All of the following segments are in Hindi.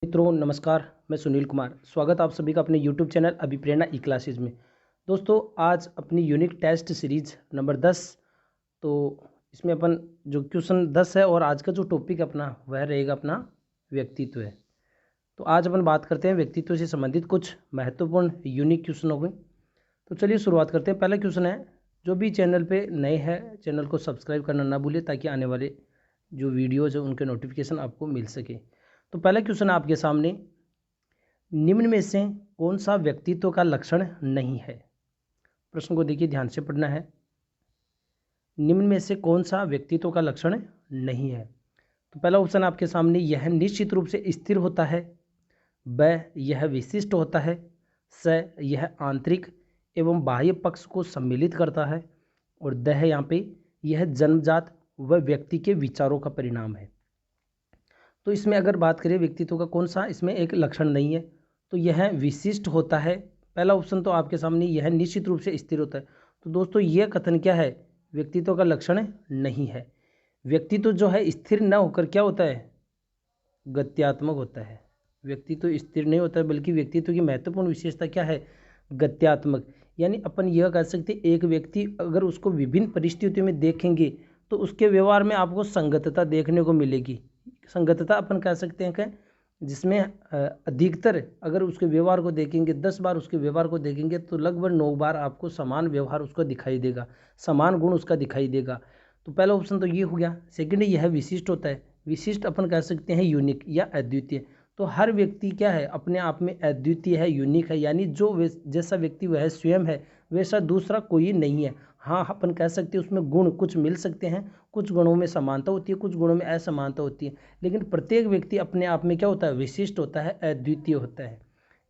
मित्रों नमस्कार, मैं सुनील कुमार। स्वागत आप सभी का अपने यूट्यूब चैनल अभिप्रेरणा ई क्लासेज में। दोस्तों आज अपनी यूनिक टेस्ट सीरीज नंबर 10। तो इसमें अपन जो क्वेश्चन 10 है और आज का जो टॉपिक अपना वह रहेगा अपना व्यक्तित्व है। तो आज अपन बात करते हैं व्यक्तित्व से संबंधित कुछ महत्वपूर्ण यूनिक क्वेश्चन हो गए। तो चलिए शुरुआत करते हैं। पहला क्वेश्चन है, जो भी चैनल पे नए हैं चैनल को सब्सक्राइब करना ना भूलें ताकि आने वाले जो वीडियोज़ है उनके नोटिफिकेशन आपको मिल सके। तो पहला क्वेश्चन आपके सामने, निम्न में से कौन सा व्यक्तित्व का लक्षण नहीं है। प्रश्न को देखिए, ध्यान से पढ़ना है। निम्न में से कौन सा व्यक्तित्व का लक्षण नहीं है। तो पहला ऑप्शन आपके सामने, यह निश्चित रूप से स्थिर होता है। ब, यह विशिष्ट होता है। स, यह आंतरिक एवं बाह्य पक्ष को सम्मिलित करता है। और द है यहाँ पे, यह जन्मजात व व्यक्ति के विचारों का परिणाम है। तो इसमें अगर बात करें व्यक्तित्व का कौन सा इसमें एक लक्षण नहीं है, तो यह विशिष्ट होता है। पहला ऑप्शन तो आपके सामने, यह निश्चित रूप से स्थिर होता है। तो दोस्तों यह कथन क्या है, व्यक्तित्व का लक्षण नहीं है। व्यक्तित्व जो है स्थिर न होकर क्या होता है, गत्यात्मक होता है। व्यक्तित्व स्थिर नहीं होता है, बल्कि व्यक्तित्व की महत्वपूर्ण विशेषता क्या है, गत्यात्मक। यानी अपन यह कह सकते एक व्यक्ति अगर उसको विभिन्न परिस्थितियों में देखेंगे तो उसके व्यवहार में आपको संगतता देखने को मिलेगी। संगतता अपन कह सकते हैं कि जिसमें अधिकतर अगर उसके व्यवहार को देखेंगे, 10 बार उसके व्यवहार को देखेंगे तो लगभग 9 बार आपको समान व्यवहार उसका दिखाई देगा, समान गुण उसका दिखाई देगा। तो पहला ऑप्शन तो ये हो गया। सेकेंड, यह विशिष्ट होता है। विशिष्ट अपन कह सकते हैं यूनिक या अद्वितीय। तो हर व्यक्ति क्या है, अपने आप में अद्वितीय है, यूनिक है। यानी जो जैसा व्यक्ति वह स्वयं है वैसा दूसरा कोई नहीं है। हाँ, अपन कह सकते हैं उसमें गुण कुछ मिल सकते हैं, कुछ गुणों में समानता होती है, कुछ गुणों में असमानता होती है, लेकिन प्रत्येक व्यक्ति अपने आप में क्या होता है, विशिष्ट होता है, अद्वितीय होता है।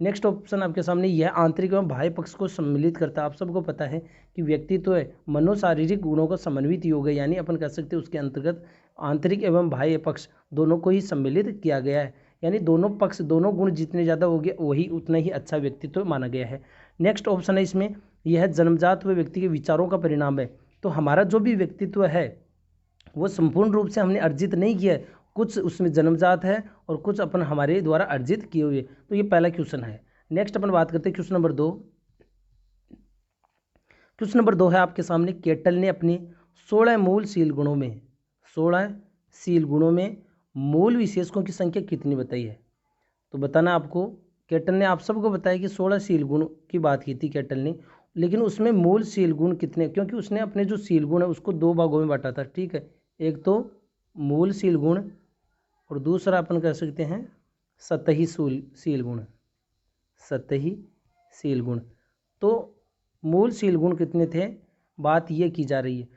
नेक्स्ट ऑप्शन आपके सामने, यह आंतरिक एवं बाह्य पक्ष को सम्मिलित करता है। आप सबको पता है कि व्यक्तित्व है मनोशारीरिक गुणों का समन्वित योग है। यानी अपन कह सकते हैं उसके अंतर्गत आंतरिक एवं बाह्य पक्ष दोनों को ही सम्मिलित किया गया है। यानी दोनों पक्ष, दोनों गुण जितने ज़्यादा हो गए वही उतना ही अच्छा व्यक्तित्व माना गया है। नेक्स्ट ऑप्शन है इसमें, यह जन्मजात हुए व्यक्ति के विचारों का परिणाम है। तो हमारा जो भी व्यक्तित्व है वो संपूर्ण रूप से हमने अर्जित नहीं किया है, कुछ उसमें जन्मजात है और कुछ अपन हमारे द्वारा अर्जित किए हुए। तो ये पहला क्वेश्चन है। नेक्स्ट अपन बात करते हैं क्वेश्चन नंबर 2। क्वेश्चन नंबर 2 है आपके सामने, केटल ने अपने 16 मूल शील गुणों में 16 शील गुणों में मूल विशेषकों की संख्या कितनी बताई है। तो बताना आपको, केटल ने आप सबको बताया कि 16 शील गुण की बात की थी केटल ने, लेकिन उसमें मूल शील गुण कितने, क्योंकि उसने अपने जो शील गुण है उसको 2 भागों में बांटा था। ठीक है, एक तो मूल शील गुण और दूसरा अपन कह सकते हैं सतही शील गुण, सतही शील गुण। तो मूल शील गुण कितने थे, बात ये की जा रही है।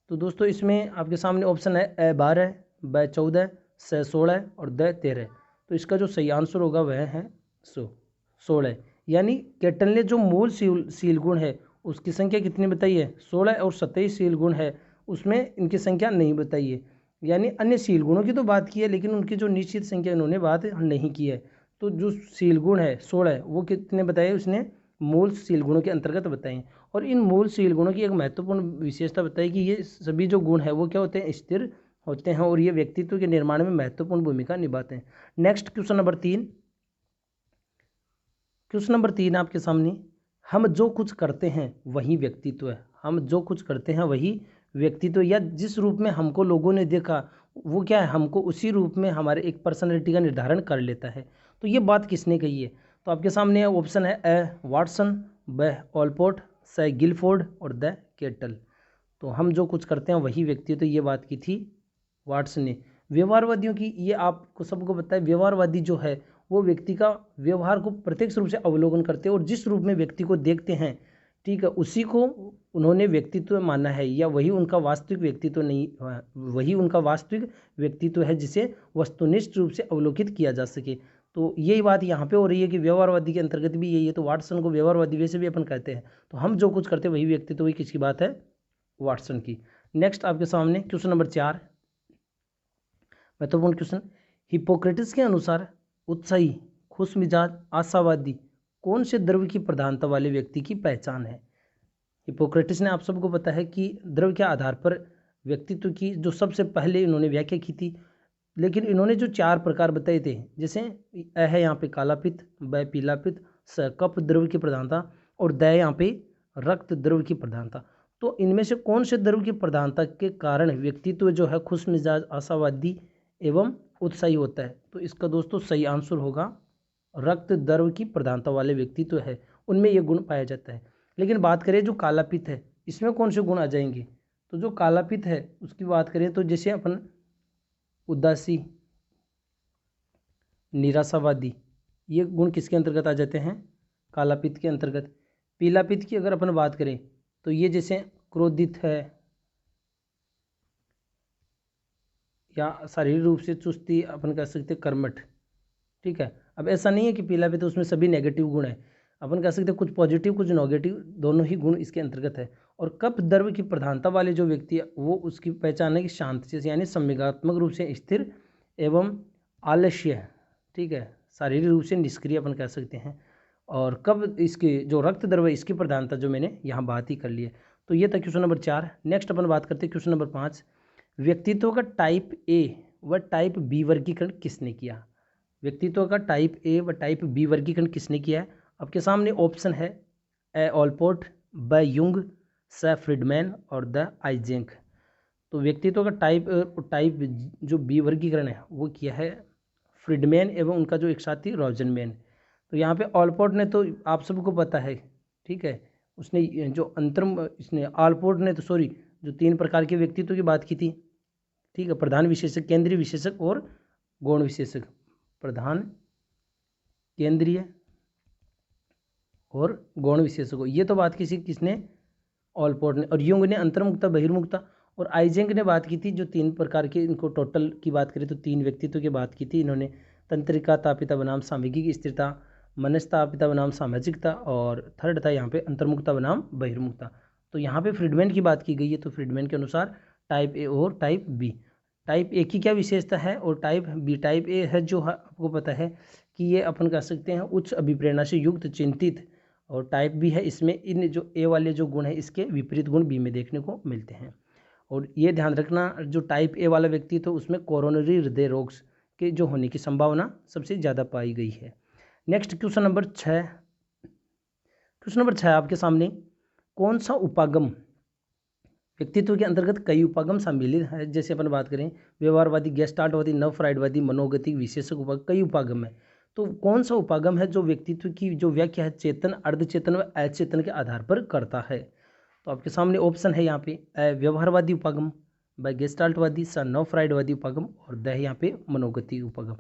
तो दोस्तों इसमें आपके सामने ऑप्शन है ए 12, ब 14, स 16 और द 13। तो इसका जो सही आंसर होगा वह है 16। यानी केटल ने जो मूल शील गुण है उसकी संख्या कितनी बताई है, 16, और सतही शील गुण है उसमें इनकी संख्या नहीं बताई है। यानी अन्य शील गुणों की तो बात की है लेकिन उनकी जो निश्चित संख्या इन्होंने बात नहीं की है। तो जो शील गुण है 16 वो कितने बताए उसने, मूल शील गुणों के अंतर्गत बताए। और इन मूल शील गुणों की एक महत्वपूर्ण विशेषता बताई कि ये सभी जो गुण है वो क्या होते हैं, स्थिर होते हैं और ये व्यक्तित्व के निर्माण में महत्वपूर्ण भूमिका निभाते हैं। Next question number 3। Question number 3 आपके सामने, हम जो कुछ करते हैं वही व्यक्तित्व है। हम जो कुछ करते हैं वही व्यक्तित्व, या जिस रूप में हमको लोगों ने देखा वो क्या है, हमको उसी रूप में हमारे एक पर्सनैलिटी का निर्धारण कर लेता है। तो ये बात किसने कही है। तो आपके सामने ऑप्शन है ए वाटसन, ब ऑलपोर्ट, स गिलफोर्ड और द केटल। तो हम जो कुछ करते हैं वही व्यक्तित्व, ये बात की थी वाटसन ने। व्यवहारवादियों की, ये आपको सबको पता है, व्यवहारवादी जो है वो व्यक्ति का व्यवहार को प्रत्यक्ष रूप से अवलोकन करते हैं और जिस रूप में व्यक्ति को देखते हैं, ठीक है, उसी को उन्होंने व्यक्तित्व माना है, या वही उनका वास्तविक व्यक्तित्व नहीं, वही उनका वास्तविक व्यक्तित्व है जिसे वस्तुनिष्ठ रूप से अवलोकित किया जा सके। तो यही बात यहाँ पे हो रही है कि व्यवहारवादी के अंतर्गत भी यही है। तो वाटसन को व्यवहारवादी वैसे भी अपन कहते हैं। तो हम जो कुछ करते हैं वही व्यक्तित्व, वही किसकी बात है, वाटसन की। नेक्स्ट आपके सामने क्वेश्चन नंबर 4, महत्वपूर्ण क्वेश्चन, हिपोक्रेटिस के अनुसार उत्साही, खुश मिजाज, आशावादी कौन से द्रव्य की प्रधानता वाले व्यक्ति की पहचान है। हिपोक्रेटिस ने आप सबको पता है कि द्रव्य के आधार पर व्यक्तित्व की जो सबसे पहले इन्होंने व्याख्या की थी, लेकिन इन्होंने जो 4 प्रकार बताए थे, जैसे अ है यहाँ पे काला पित्त, ब पीला पित्त, स कफ द्रव की प्रधानता और द यहाँ पे रक्त द्रव की प्रधानता। तो इनमें से कौन से द्रव की प्रधानता के कारण व्यक्तित्व जो है खुश मिजाज, आशावादी एवं उत्साही होता है? तो इसका दोस्तों सही आंसर होगा रक्त द्रव की प्रधानता वाले व्यक्तित्व है, उनमें यह गुण पाया जाता है। लेकिन बात करें जो काला पित्त है, इसमें कौन से गुण आ जाएंगे? तो जो काला पित्त है उसकी बात करें तो जैसे अपन उदासी, निराशावादी, ये गुण किसके अंतर्गत आ जाते हैं? काला पित्त के अंतर्गत। पीला पित्त की अगर अपन बात करें तो ये जैसे क्रोधित है या शारीरिक रूप से चुस्ती, अपन कह सकते हैं कर्मठ। ठीक है, अब ऐसा नहीं है कि पीला पित्त उसमें सभी नेगेटिव गुण है, अपन कह सकते हैं कुछ पॉजिटिव कुछ नेगेटिव दोनों ही गुण इसके अंतर्गत है। और कफ द्रव की प्रधानता वाले जो व्यक्ति है वो उसकी पहचान है कि शांत से यानी संवेगात्मक रूप से स्थिर एवं आलस्य, ठीक है, शारीरिक रूप से निष्क्रिय अपन कह सकते हैं। और कब इसके जो रक्त द्रव है इसकी प्रधानता जो मैंने यहाँ बात ही कर ली है। तो ये था क्वेश्चन नंबर 4। नेक्स्ट अपन बात करते हैं क्वेश्चन नंबर 5। व्यक्तित्व का टाइप ए व टाइप बी वर्गीकरण किसने किया? व्यक्तित्व का टाइप ए व टाइप बी वर्गीकरण किसने किया है? आपके सामने ऑप्शन है ए ऑलपोर्ट, ब युंग, स फ्रीडमैन और द आइजेंक। तो व्यक्तित्व का टाइप जो बी वर्गीकरण है वो किया है फ्रीडमैन एवं उनका जो एक साथी रॉजनमैन। तो यहाँ पे ऑलपोर्ट ने तो आप सबको पता है, ठीक है, उसने जो इसने ऑलपोर्ट ने तो सॉरी जो 3 प्रकार के व्यक्तित्व की बात की थी, ठीक है, प्रधान विशेषक, केंद्रीय विशेषक और गौण विशेषक। प्रधान, केंद्रीय और गौण विशेषक, ये तो बात किसने? ऑलपोर्ट ने। और युंग ने अंतर्मुक्ता बहिर्मुक्ता, और आइजेंक ने बात की थी जो 3 प्रकार के, इनको टोटल की बात करें तो 3 व्यक्तित्व की बात की थी इन्होंने। तंत्रिका तापिता बनाम सामयिकी स्थिरता, मनस्तापिता बनाम सामाजिकता, और थर्ड था यहाँ पे अंतर्मुक्ता बनाम बहिर्मुक्ता। तो यहाँ पे फ्रीडमैन की बात की गई है। तो फ्रीडमैन के अनुसार टाइप ए और टाइप बी। टाइप ए की क्या विशेषता है और टाइप बी? टाइप ए है जो आपको पता है कि ये अपन कह सकते हैं उच्च अभिप्रेरणा से युक्त, चिंतित, और टाइप बी है इसमें इन जो ए वाले जो गुण है इसके विपरीत गुण बी में देखने को मिलते हैं। और ये ध्यान रखना जो टाइप ए वाला व्यक्ति तो उसमें कोरोनरी हृदय रोग के जो होने की संभावना सबसे ज़्यादा पाई गई है। Next question number 6। Question number 6 आपके सामने, कौन सा उपागम? व्यक्तित्व के अंतर्गत कई उपागम सम्मिलित है, जैसे अपन बात करें व्यवहारवादी, गेस्टाल्टवादी, नव फ्राइडवादी, मनोगतिक, विशेषक उपागम, कई उपागम है। तो कौन सा उपागम है जो व्यक्तित्व की जो व्याख्या है चेतन, अर्धचेतन व अचेतन के आधार पर करता है? तो आपके सामने ऑप्शन है यहाँ पे व्यवहारवादी उपागम, ब गेस्टाल्टवादी, स नव फ्राइडवादी उपागम, और द यहाँ पे मनोगति उपागम।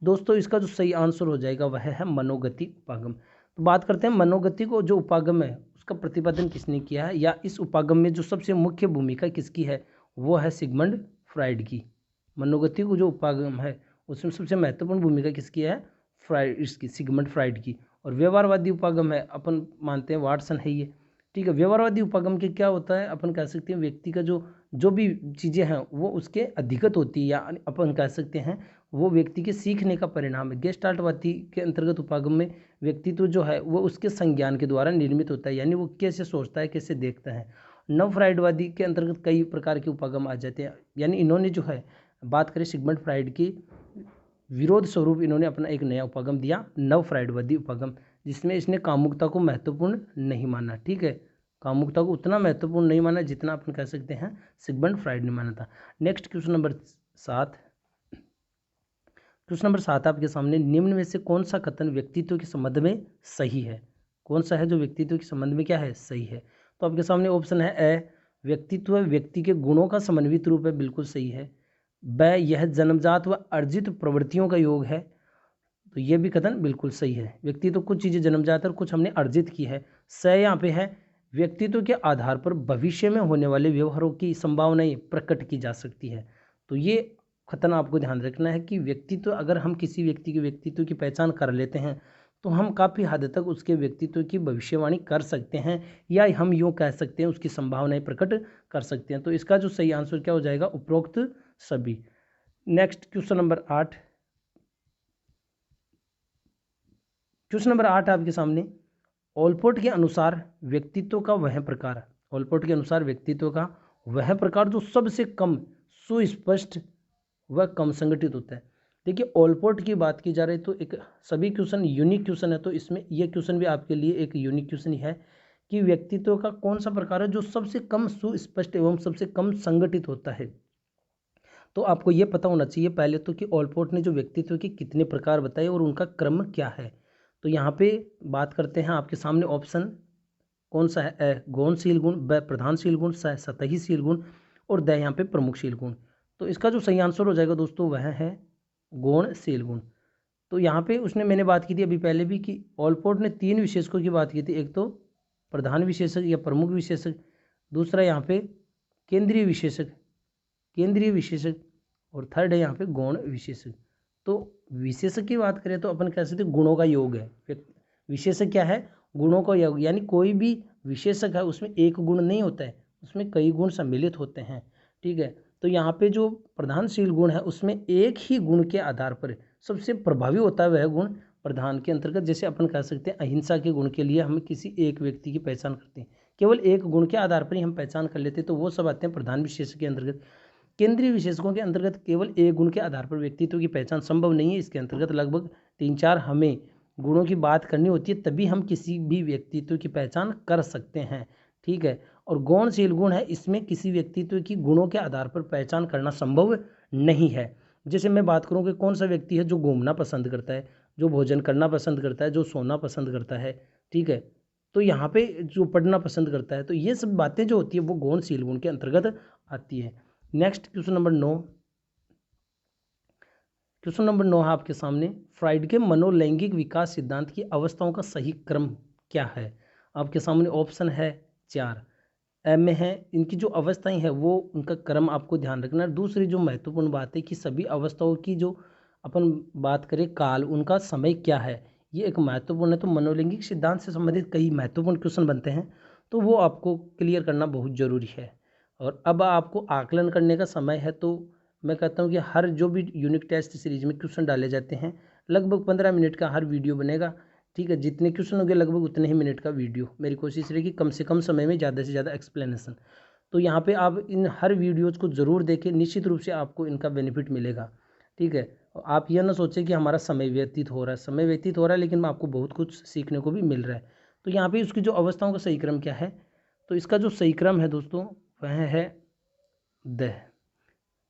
दोस्तों इसका जो सही आंसर हो जाएगा वह है मनोगति उपागम। तो बात करते हैं मनोगति को जो उपागम है उसका प्रतिपादन किसने किया है, या इस उपागम में जो सबसे मुख्य भूमिका किसकी है, वो है सिगमंड फ्राइड की। मनोगति को जो उपागम है उसमें सबसे महत्वपूर्ण भूमिका किसकी है? इसकी, सिगमंड फ्राइड की। और व्यवहारवादी उपागम है अपन मानते हैं वाटसन है ये, ठीक है। व्यवहारवादी उपागम के क्या होता है, अपन कह सकते हैं व्यक्ति का जो भी चीज़ें हैं वो उसके अधिगत होती है, या अपन कह सकते हैं वो व्यक्ति के सीखने का परिणाम है। गेस्टाल्टवादी के अंतर्गत उपागम में व्यक्तित्व जो है वो उसके संज्ञान के द्वारा निर्मित होता है, यानी वो कैसे सोचता है, कैसे देखता है। नव फ्राइडवादी के अंतर्गत कई प्रकार के उपागम आ जाते हैं, यानी इन्होंने जो है बात करें सिगमंड फ्राइड की विरोध स्वरूप इन्होंने अपना एक नया उपागम दिया, नव फ्राइडवादी उपागम, जिसमें इसने कामुकता को महत्वपूर्ण नहीं माना, ठीक है, कामुकता को उतना महत्वपूर्ण नहीं माना जितना अपन कह सकते हैं सिगमंड फ्राइड ने माना था। Next question number 7। Question number 7 आपके सामने, निम्न में से कौन सा कथन व्यक्तित्व के संबंध में सही है? कौन सा है जो व्यक्तित्व के संबंध में क्या है, सही है? तो आपके सामने ऑप्शन है ए व्यक्तित्व व्यक्ति के गुणों का समन्वित रूप है, बिल्कुल सही है। ब यह जन्मजात व अर्जित प्रवृत्तियों का योग है, तो यह भी कथन बिल्कुल सही है। व्यक्तित्व कुछ चीज़ें जन्मजात और कुछ हमने अर्जित की है। स यहाँ पे है व्यक्तित्व के आधार पर भविष्य में होने वाले व्यवहारों की संभावनाएं प्रकट की जा सकती है। तो ये कथन आपको ध्यान रखना है कि व्यक्तित्व, अगर हम किसी व्यक्ति के व्यक्तित्व की पहचान कर लेते हैं तो हम काफ़ी हद तक उसके व्यक्तित्व की भविष्यवाणी कर सकते हैं, या हम यूँ कह सकते हैं उसकी संभावनाएं प्रकट कर सकते हैं। तो इसका जो सही आंसर क्या हो जाएगा, उपरोक्त सभी। Next question number 8। Question number 8 आपके सामने, ऑलपोर्ट के अनुसार व्यक्तित्व का वह प्रकार, ऑलपोर्ट के अनुसार व्यक्तित्व का वह प्रकार जो सबसे कम सुस्पष्ट वह कम संगठित होता है। देखिए ऑलपोर्ट की बात की जा रही तो एक सभी क्वेश्चन यूनिक क्वेश्चन है, तो इसमें यह क्वेश्चन भी आपके लिए एक यूनिक क्वेश्चन ही है कि व्यक्तित्व का कौन सा प्रकार है जो सबसे कम सुस्पष्ट एवं सबसे कम संगठित होता है। तो आपको ये पता होना चाहिए पहले तो कि ऑलपोर्ट ने जो व्यक्तित्व के कितने प्रकार बताए और उनका क्रम क्या है। तो यहाँ पे बात करते हैं, आपके सामने ऑप्शन कौन सा है, ए गौणशील गुण, ब प्रधानशील गुण, स सतहीशील गुण और द यहाँ पे प्रमुखशील गुण। तो इसका जो सही आंसर हो जाएगा दोस्तों वह है गौणशील गुण। तो यहाँ पे उसने मैंने बात की थी अभी पहले भी कि ऑलपोर्ट ने 3 विशेषकों की बात की थी, एक तो प्रधान विशेषक या प्रमुख विशेषक, दूसरा यहाँ पे केंद्रीय विशेषक और थर्ड है यहाँ पे गौण विशेषक। तो विशेषक की बात करें तो अपन कह सकते गुणों का योग है। विशेषक क्या है, गुणों का योग, यानी कोई भी विशेषक है उसमें एक गुण नहीं होता है, उसमें कई गुण सम्मिलित होते हैं। ठीक है, तो यहाँ पे जो प्रधानशील गुण है उसमें एक ही गुण के आधार पर सबसे प्रभावी होता है वह गुण प्रधान के अंतर्गत। जैसे अपन कह सकते हैं अहिंसा के गुण के लिए हम किसी एक व्यक्ति की पहचान करते हैं, केवल एक गुण के आधार पर ही हम पहचान कर लेते हैं, तो वो सब आते हैं प्रधान विशेषक के अंतर्गत। केंद्रीय विशेषकों के अंतर्गत केवल एक गुण के आधार पर व्यक्तित्व की पहचान संभव नहीं है, इसके अंतर्गत लगभग 3-4 हमें गुणों की बात करनी होती है, तभी हम किसी भी व्यक्तित्व की पहचान कर सकते हैं। ठीक है, और गौणशील गुण है, इसमें किसी व्यक्तित्व की गुणों के आधार पर पहचान करना संभव नहीं है। जैसे मैं बात करूं कि कौन सा व्यक्ति है जो घूमना पसंद करता है, जो भोजन करना पसंद करता है, जो सोना पसंद करता है, ठीक है, तो यहाँ पे जो पढ़ना पसंद करता है, तो ये सब बातें जो होती है वो गौणशील गुण के अंतर्गत आती है। Next question number 9, question number 9 है आपके सामने, फ्राइड के मनोलैंगिक विकास सिद्धांत की अवस्थाओं का सही क्रम क्या है। आपके सामने ऑप्शन है 4 एम में है, इनकी जो अवस्थाएं हैं वो उनका क्रम आपको ध्यान रखना है। दूसरी जो महत्वपूर्ण बात है कि सभी अवस्थाओं की जो अपन बात करें काल, उनका समय क्या है, ये एक महत्वपूर्ण है। तो मनोलैंगिक सिद्धांत से संबंधित कई महत्वपूर्ण क्वेश्चन बनते हैं, तो वो आपको क्लियर करना बहुत ज़रूरी है। और अब आपको आकलन करने का समय है, तो मैं कहता हूँ कि हर जो भी यूनिक टेस्ट सीरीज में क्वेश्चन डाले जाते हैं लगभग 15 मिनट का हर वीडियो बनेगा। ठीक है, जितने क्वेश्चन होंगे लगभग उतने ही मिनट का वीडियो, मेरी कोशिश रहेगी कम से कम समय में ज़्यादा से ज़्यादा एक्सप्लेनेशन। तो यहाँ पे आप इन हर वीडियोज़ को ज़रूर देखें, निश्चित रूप से आपको इनका बेनिफिट मिलेगा। ठीक है, आप यह ना सोचें कि हमारा समय व्यतीत हो रहा है, समय व्यतीत हो रहा है लेकिन आपको बहुत कुछ सीखने को भी मिल रहा है। तो यहाँ पर उसकी जो अवस्थाओं का सही क्रम क्या है, तो इसका जो सही क्रम है दोस्तों वह है द।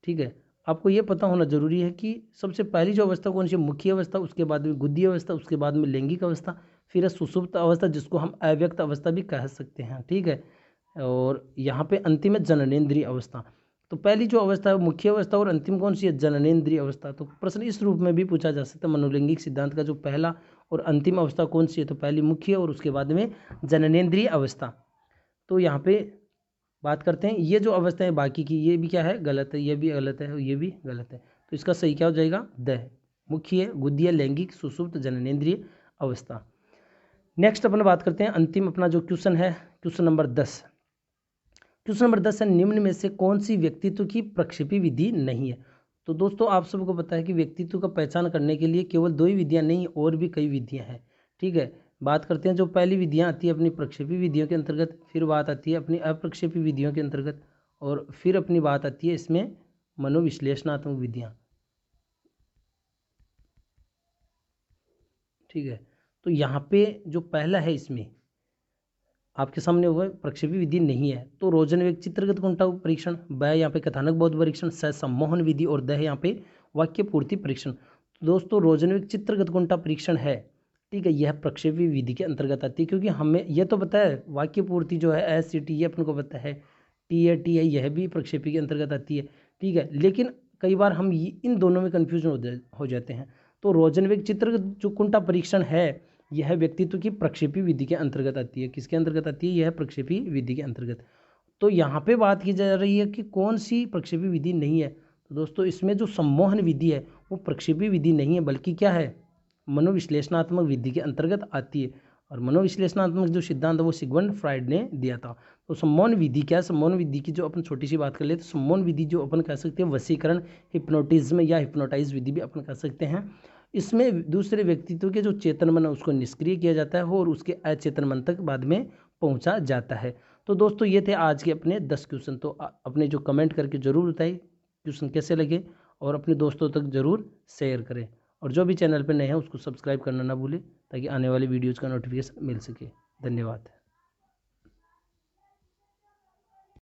ठीक है, आपको ये पता होना जरूरी है कि सबसे पहली जो अवस्था कौन सी, मुख्य अवस्था, उसके बाद में गुद्दी अवस्था, उसके बाद में लैंगिक अवस्था, फिर है सुषुप्त अवस्था जिसको हम अव्यक्त अवस्था भी कह सकते हैं। ठीक है, और यहाँ पे अंतिम है जननेंद्रिय अवस्था। तो पहली जो अवस्था है मुख्य अवस्था और अंतिम कौन सी है, जननेंद्रिय अवस्था। तो प्रश्न इस रूप में भी पूछा जा सकता है मनोलैंगिक सिद्धांत का जो पहला और अंतिम अवस्था कौन सी है, तो पहली मुख्य और उसके बाद में जननेंद्रिय अवस्था। तो यहाँ पे बात करते हैं ये जो अवस्था है बाकी की, ये भी क्या है, गलत है, ये भी गलत है, ये भी गलत है। तो इसका सही क्या हो जाएगा, द, मुख्य, गुद्दीय, लैंगिक, सुषुप्त, जननेंद्रिय अवस्था। नेक्स्ट अपन बात करते हैं अंतिम अपना जो क्वेश्चन है, क्वेश्चन नंबर 10। क्वेश्चन नंबर 10 है, निम्न में से कौन सी व्यक्तित्व की प्रक्षेपी विधि नहीं है। तो दोस्तों आप सबको पता है कि व्यक्तित्व का पहचान करने के लिए केवल 2 ही विधियां नहीं और भी कई विधियां हैं। ठीक है, बात करते हैं जो पहली विधियां आती है अपनी प्रक्षेपी विधियों के अंतर्गत, फिर बात आती है अपनी अप्रक्षेपी विधियों के अंतर्गत, और फिर अपनी बात आती है इसमें मनोविश्लेषणात्मक विधियां। ठीक है, तो यहाँ पे जो पहला है इसमें आपके सामने हुआ प्रक्षेपी विधि नहीं है, तो रोजनवेग चित्रगत कुंठा परीक्षण, ब यहाँ पे कथानक बोध परीक्षण, स सम्मोहन विधि और द यहाँ पे वाक्य पूर्ति परीक्षण। तो दोस्तों रोजनवेग चित्रगत कुंठा परीक्षण है, ठीक है, यह प्रक्षेपी विधि के अंतर्गत आती है, क्योंकि हमें यह तो पता है वाक्य पूर्ति जो है SCT ये अपन को पता है, TAT है, यह भी प्रक्षेपी के अंतर्गत आती है। ठीक है, लेकिन कई बार हम इन दोनों में कन्फ्यूजन हो जाते हैं। तो रोजनवेग चित्रगत जो कुंठा परीक्षण है यह व्यक्तित्व की प्रक्षेपी विधि के अंतर्गत आती है। किसके अंतर्गत आती है, यह प्रक्षेपी विधि के अंतर्गत। तो यहाँ पे बात की जा रही है कि कौन सी प्रक्षेपी विधि नहीं है। तो दोस्तों इसमें जो सम्मोहन विधि है वो प्रक्षेपी विधि नहीं है, बल्कि क्या है, मनोविश्लेषणात्मक विधि के अंतर्गत आती है। और मनोविश्लेषणात्मक जो सिद्धांत है वो सिगमंड फ्राइड ने दिया था। तो सम्मोहन विधि क्या है, सम्मोहन विधि की जो अपन छोटी सी बात कर ले तो सम्मोहन विधि जो अपन कह सकते हैं वशीकरण, हिप्नोटिज्म या हिप्नोटाइज विधि भी अपन कह सकते हैं। इसमें दूसरे व्यक्तित्व के जो चेतन मन है उसको निष्क्रिय किया जाता है और उसके अचेतन मन तक बाद में पहुंचा जाता है। तो दोस्तों ये थे आज के अपने 10 क्वेश्चन। तो अपने जो कमेंट करके ज़रूर बताइए क्वेश्चन कैसे लगे, और अपने दोस्तों तक ज़रूर शेयर करें। और जो भी चैनल पर नए हैं उसको सब्सक्राइब करना ना भूलें ताकि आने वाली वीडियोज़ का नोटिफिकेशन मिल सके। धन्यवाद।